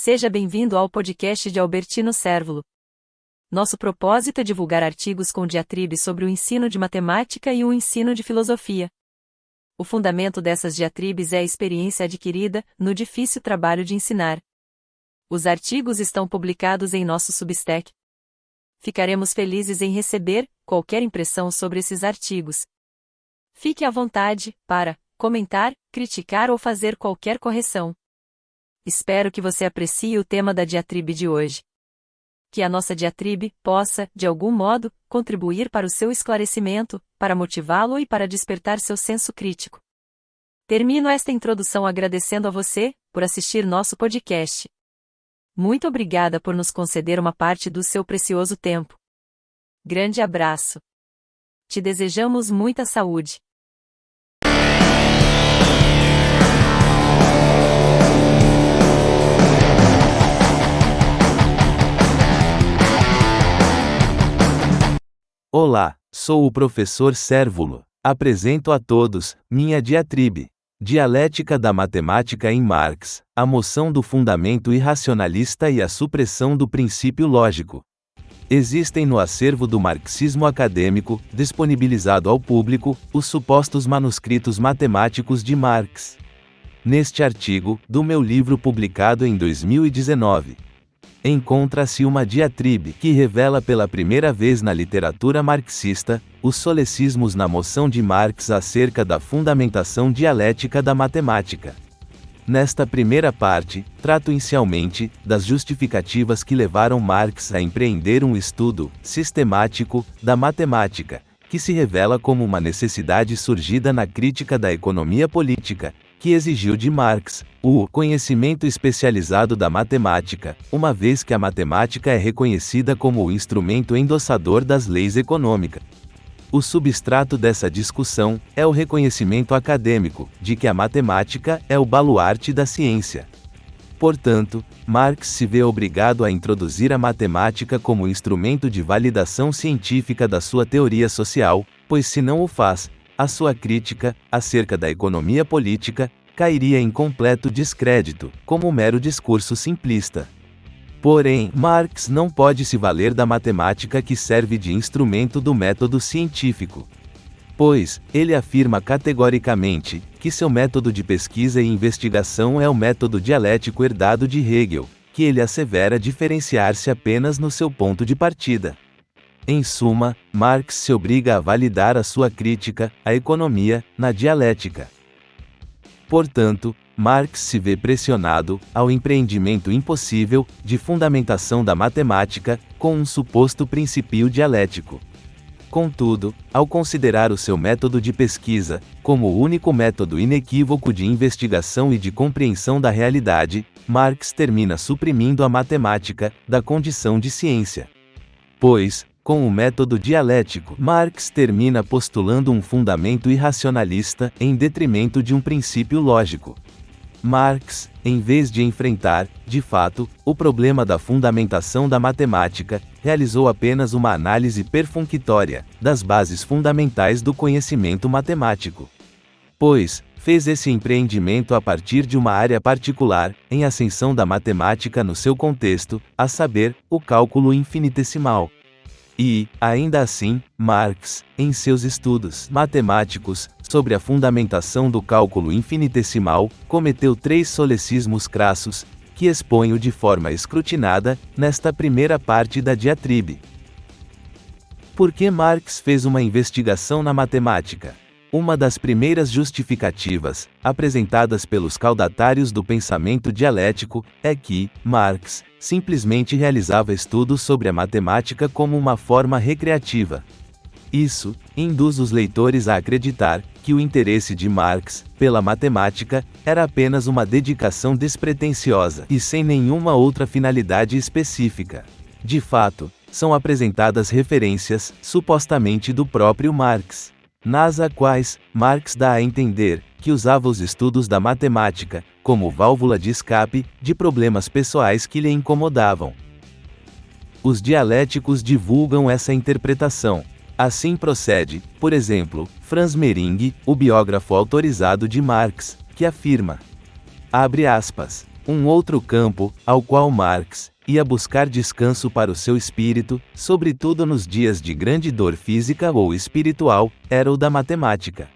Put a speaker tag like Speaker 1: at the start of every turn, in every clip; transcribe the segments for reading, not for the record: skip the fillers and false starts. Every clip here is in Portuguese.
Speaker 1: Seja bem-vindo ao podcast de Albertino Cérvulo. Nosso propósito é divulgar artigos com diatribes sobre o ensino de matemática e o ensino de filosofia. O fundamento dessas diatribes é a experiência adquirida no difícil trabalho de ensinar. Os artigos estão publicados em nosso Substack. Ficaremos felizes em receber qualquer impressão sobre esses artigos. Fique à vontade para comentar, criticar ou fazer qualquer correção. Espero que você aprecie o tema da diatribe de hoje. Que a nossa diatribe possa, de algum modo, contribuir para o seu esclarecimento, para motivá-lo e para despertar seu senso crítico. Termino esta introdução agradecendo a você por assistir nosso podcast. Muito obrigada por nos conceder uma parte do seu precioso tempo. Grande abraço. Te desejamos muita saúde.
Speaker 2: Olá, sou o professor Cérvulo. Apresento a todos minha diatribe. Dialética da matemática em Marx, a moção do fundamento irracionalista e a supressão do princípio lógico. Existem no acervo do marxismo acadêmico, disponibilizado ao público, os supostos manuscritos matemáticos de Marx. Neste artigo, do meu livro publicado em 2019, encontra-se uma diatribe que revela pela primeira vez na literatura marxista os solecismos na moção de Marx acerca da fundamentação dialética da matemática. Nesta primeira parte, trato inicialmente das justificativas que levaram Marx a empreender um estudo sistemático da matemática, que se revela como uma necessidade surgida na crítica da economia política, que exigiu de Marx o conhecimento especializado da matemática, uma vez que a matemática é reconhecida como o instrumento endossador das leis econômicas. O substrato dessa discussão é o reconhecimento acadêmico de que a matemática é o baluarte da ciência. Portanto, Marx se vê obrigado a introduzir a matemática como instrumento de validação científica da sua teoria social, pois se não o faz, a sua crítica, acerca da economia política, cairia em completo descrédito, como mero discurso simplista. Porém, Marx não pode se valer da matemática que serve de instrumento do método científico. Pois, ele afirma categoricamente, que seu método de pesquisa e investigação é o método dialético herdado de Hegel, que ele assevera diferenciar-se apenas no seu ponto de partida. Em suma, Marx se obriga a validar a sua crítica, à economia, na dialética. Portanto, Marx se vê pressionado ao empreendimento impossível de fundamentação da matemática com um suposto princípio dialético. Contudo, ao considerar o seu método de pesquisa como o único método inequívoco de investigação e de compreensão da realidade, Marx termina suprimindo a matemática da condição de ciência. Pois, com o método dialético, Marx termina postulando um fundamento irracionalista em detrimento de um princípio lógico. Marx, em vez de enfrentar, de fato, o problema da fundamentação da matemática, realizou apenas uma análise perfunctória das bases fundamentais do conhecimento matemático. Pois, fez esse empreendimento a partir de uma área particular, em ascensão da matemática no seu contexto, a saber, o cálculo infinitesimal. E, ainda assim, Marx, em seus estudos matemáticos sobre a fundamentação do cálculo infinitesimal, cometeu 3 solecismos crassos, que exponho de forma escrutinada, nesta primeira parte da diatribe. Por que Marx fez uma investigação na matemática? Uma das primeiras justificativas, apresentadas pelos caudatários do pensamento dialético, é que Marx simplesmente realizava estudos sobre a matemática como uma forma recreativa. Isso induz os leitores a acreditar que o interesse de Marx pela matemática era apenas uma dedicação despretensiosa e sem nenhuma outra finalidade específica. De fato, são apresentadas referências, supostamente do próprio Marx, nas quais Marx dá a entender que usava os estudos da matemática como válvula de escape de problemas pessoais que lhe incomodavam. Os dialéticos divulgam essa interpretação. Assim procede, por exemplo, Franz Mehring, o biógrafo autorizado de Marx, que afirma, abre aspas, Um outro campo, ao qual Marx ia buscar descanso para o seu espírito, sobretudo nos dias de grande dor física ou espiritual, era o da matemática.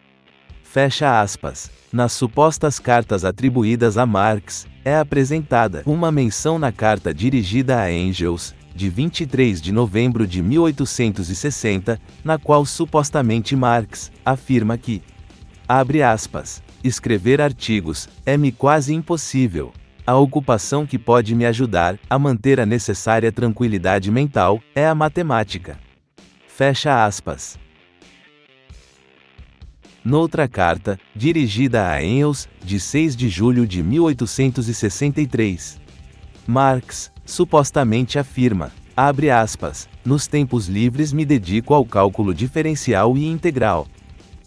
Speaker 2: Fecha aspas. Nas supostas cartas atribuídas a Marx, é apresentada uma menção na carta dirigida a Engels, de 23 de novembro de 1860, na qual supostamente Marx afirma que, abre aspas, escrever artigos é-me quase impossível. A ocupação que pode me ajudar a manter a necessária tranquilidade mental é a matemática. Fecha aspas. Noutra carta, dirigida a Engels, de 6 de julho de 1863, Marx supostamente afirma, abre aspas, nos tempos livres me dedico ao cálculo diferencial e integral.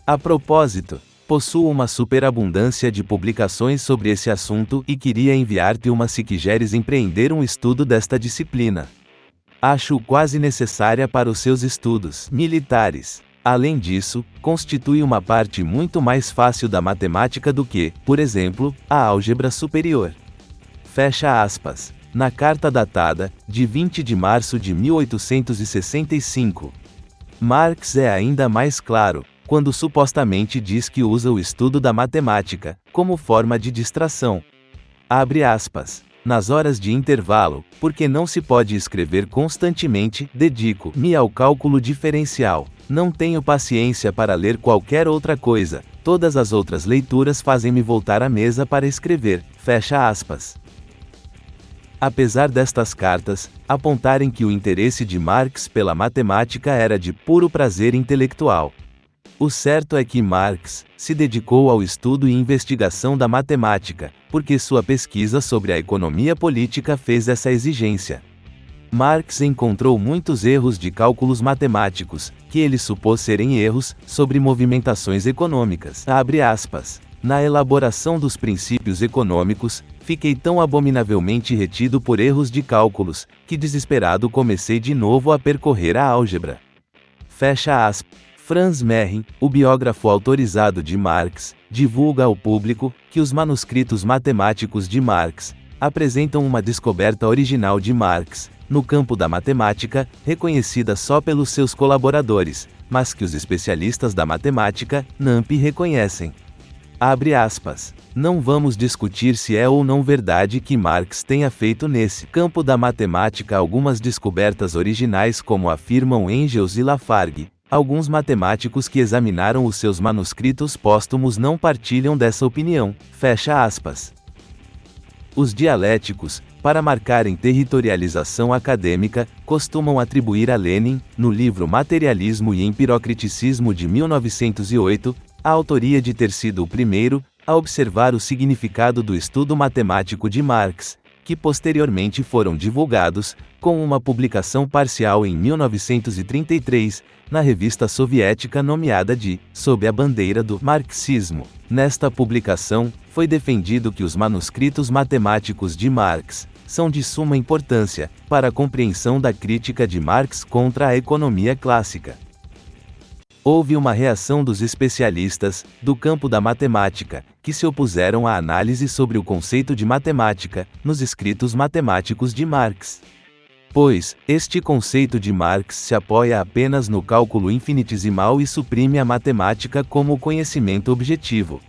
Speaker 2: A propósito, possuo uma superabundância de publicações sobre esse assunto e queria enviar-te uma se quiseres empreender um estudo desta disciplina. Acho quase necessária para os seus estudos militares. Além disso, constitui uma parte muito mais fácil da matemática do que, por exemplo, a álgebra superior. Fecha aspas. Na carta datada, de 20 de março de 1865, Marx é ainda mais claro, quando supostamente diz que usa o estudo da matemática como forma de distração. Abre aspas. Nas horas de intervalo, porque não se pode escrever constantemente, dedico-me ao cálculo diferencial. Não tenho paciência para ler qualquer outra coisa. Todas as outras leituras fazem-me voltar à mesa para escrever. Fecha aspas. Apesar destas cartas apontarem que o interesse de Marx pela matemática era de puro prazer intelectual, o certo é que Marx se dedicou ao estudo e investigação da matemática, porque sua pesquisa sobre a economia política fez essa exigência. Marx encontrou muitos erros de cálculos matemáticos, que ele supôs serem erros sobre movimentações econômicas. Abre aspas. Na elaboração dos princípios econômicos, fiquei tão abominavelmente retido por erros de cálculos, que desesperado comecei de novo a percorrer a álgebra. Fecha aspas. Franz Mehring, o biógrafo autorizado de Marx, divulga ao público que os manuscritos matemáticos de Marx apresentam uma descoberta original de Marx, no campo da matemática, reconhecida só pelos seus colaboradores, mas que os especialistas da matemática não reconhecem. Abre aspas. Não vamos discutir se é ou não verdade que Marx tenha feito nesse campo da matemática algumas descobertas originais, como afirmam Engels e Lafargue. Alguns matemáticos que examinaram os seus manuscritos póstumos não partilham dessa opinião. Fecha aspas. Os dialéticos, para marcarem territorialização acadêmica, costumam atribuir a Lenin, no livro Materialismo e Empirocriticismo de 1908, a autoria de ter sido o primeiro a observar o significado do estudo matemático de Marx, que posteriormente foram divulgados, com uma publicação parcial em 1933, na revista soviética nomeada de Sob a Bandeira do Marxismo. Nesta publicação, foi defendido que os manuscritos matemáticos de Marx são de suma importância para a compreensão da crítica de Marx contra a economia clássica. Houve uma reação dos especialistas do campo da matemática, que se opuseram à análise sobre o conceito de matemática nos escritos matemáticos de Marx. Pois, este conceito de Marx se apoia apenas no cálculo infinitesimal e suprime a matemática como conhecimento objetivo.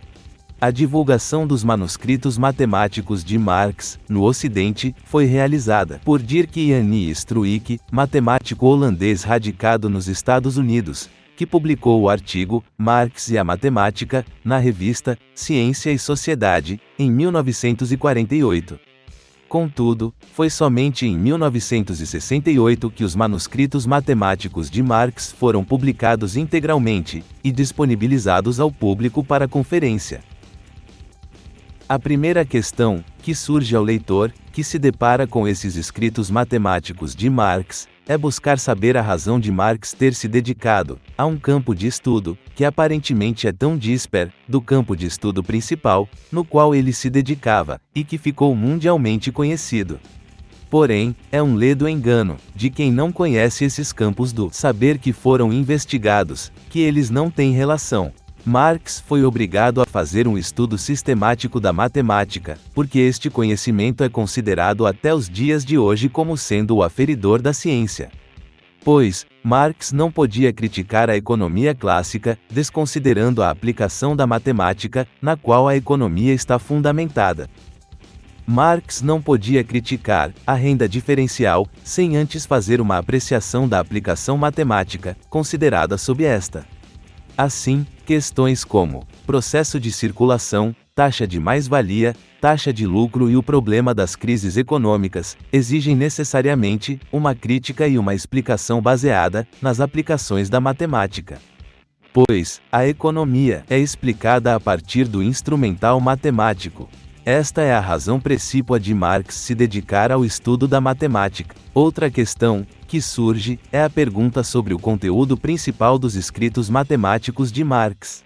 Speaker 2: A divulgação dos manuscritos matemáticos de Marx, no Ocidente, foi realizada por Dirk Jan Struik, matemático holandês radicado nos Estados Unidos, que publicou o artigo Marx e a Matemática, na revista Ciência e Sociedade, em 1948. Contudo, foi somente em 1968 que os manuscritos matemáticos de Marx foram publicados integralmente e disponibilizados ao público para conferência. A primeira questão que surge ao leitor, que se depara com esses escritos matemáticos de Marx, é buscar saber a razão de Marx ter se dedicado a um campo de estudo, que aparentemente é tão díspar do campo de estudo principal, no qual ele se dedicava, e que ficou mundialmente conhecido. Porém, é um ledo engano de quem não conhece esses campos do saber que foram investigados, que eles não têm relação Marx foi obrigado a fazer um estudo sistemático da matemática, porque este conhecimento é considerado até os dias de hoje como sendo o aferidor da ciência. Pois, Marx não podia criticar a economia clássica, desconsiderando a aplicação da matemática, na qual a economia está fundamentada. Marx não podia criticar a renda diferencial, sem antes fazer uma apreciação da aplicação matemática, considerada sob esta. Assim, questões como processo de circulação, taxa de mais-valia, taxa de lucro e o problema das crises econômicas, exigem necessariamente uma crítica e uma explicação baseada nas aplicações da matemática. Pois, a economia é explicada a partir do instrumental matemático. Esta é a razão precípua de Marx se dedicar ao estudo da matemática. Outra questão que surge é a pergunta sobre o conteúdo principal dos escritos matemáticos de Marx.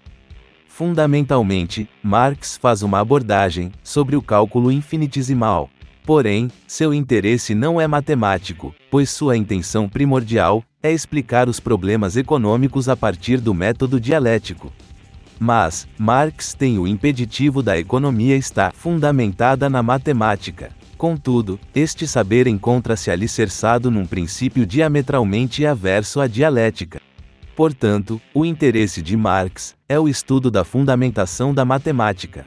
Speaker 2: Fundamentalmente, Marx faz uma abordagem sobre o cálculo infinitesimal. Porém, seu interesse não é matemático, pois sua intenção primordial é explicar os problemas econômicos a partir do método dialético. Mas, Marx tem o impeditivo da economia está fundamentada na matemática. Contudo, este saber encontra-se alicerçado num princípio diametralmente averso à dialética. Portanto, o interesse de Marx é o estudo da fundamentação da matemática.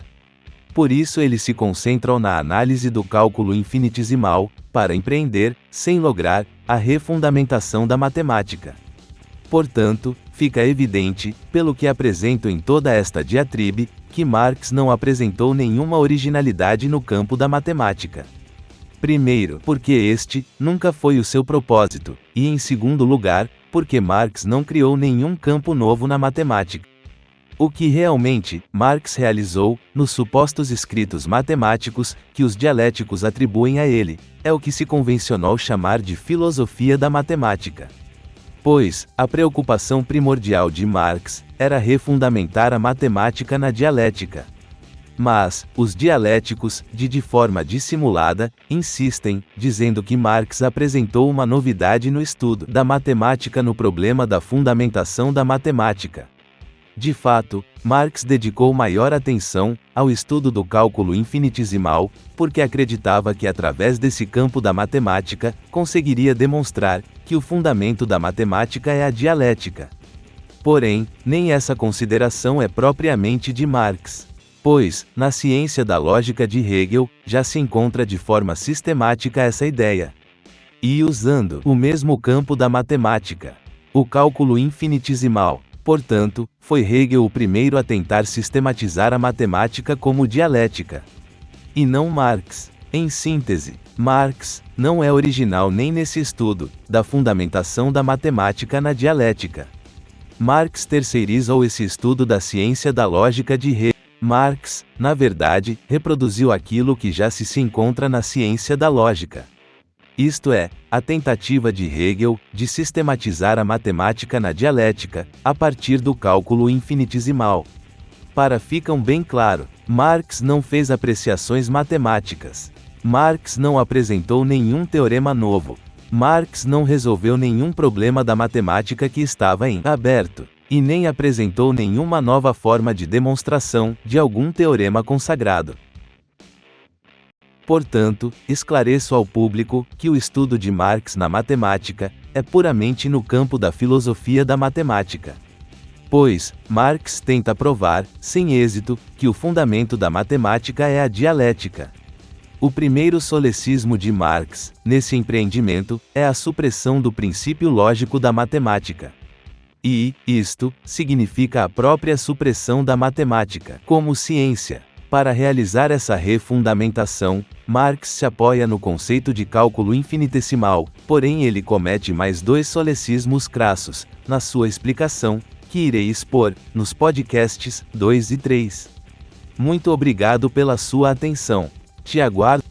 Speaker 2: Por isso ele se concentra na análise do cálculo infinitesimal, para empreender, sem lograr, a refundamentação da matemática. Portanto, fica evidente, pelo que apresento em toda esta diatribe, que Marx não apresentou nenhuma originalidade no campo da matemática. Primeiro, porque este nunca foi o seu propósito, e em segundo lugar, porque Marx não criou nenhum campo novo na matemática. O que realmente Marx realizou, nos supostos escritos matemáticos que os dialéticos atribuem a ele, é o que se convencionou chamar de filosofia da matemática. Pois, a preocupação primordial de Marx era refundamentar a matemática na dialética. Mas, os dialéticos, de forma dissimulada, insistem, dizendo que Marx apresentou uma novidade no estudo da matemática no problema da fundamentação da matemática. De fato, Marx dedicou maior atenção ao estudo do cálculo infinitesimal, porque acreditava que através desse campo da matemática, conseguiria demonstrar que o fundamento da matemática é a dialética. Porém, nem essa consideração é propriamente de Marx. Pois, na ciência da lógica de Hegel, já se encontra de forma sistemática essa ideia. E usando o mesmo campo da matemática, o cálculo infinitesimal. Portanto, foi Hegel o primeiro a tentar sistematizar a matemática como dialética. E não Marx. Em síntese, Marx não é original nem nesse estudo da fundamentação da matemática na dialética. Marx terceirizou esse estudo da ciência da lógica de Hegel. Marx, na verdade, reproduziu aquilo que já se encontra na ciência da lógica. Isto é, a tentativa de Hegel de sistematizar a matemática na dialética, a partir do cálculo infinitesimal. Para ficar bem claro, Marx não fez apreciações matemáticas. Marx não apresentou nenhum teorema novo. Marx não resolveu nenhum problema da matemática que estava em aberto, e nem apresentou nenhuma nova forma de demonstração de algum teorema consagrado. Portanto, esclareço ao público que o estudo de Marx na matemática é puramente no campo da filosofia da matemática. Pois, Marx tenta provar, sem êxito, que o fundamento da matemática é a dialética. O primeiro solecismo de Marx, nesse empreendimento, é a supressão do princípio lógico da matemática. E, isto, significa a própria supressão da matemática, como ciência. Para realizar essa refundamentação, Marx se apoia no conceito de cálculo infinitesimal, porém ele comete mais dois solecismos crassos, na sua explicação, que irei expor, nos podcasts 2 e 3. Muito obrigado pela sua atenção. Te aguardo.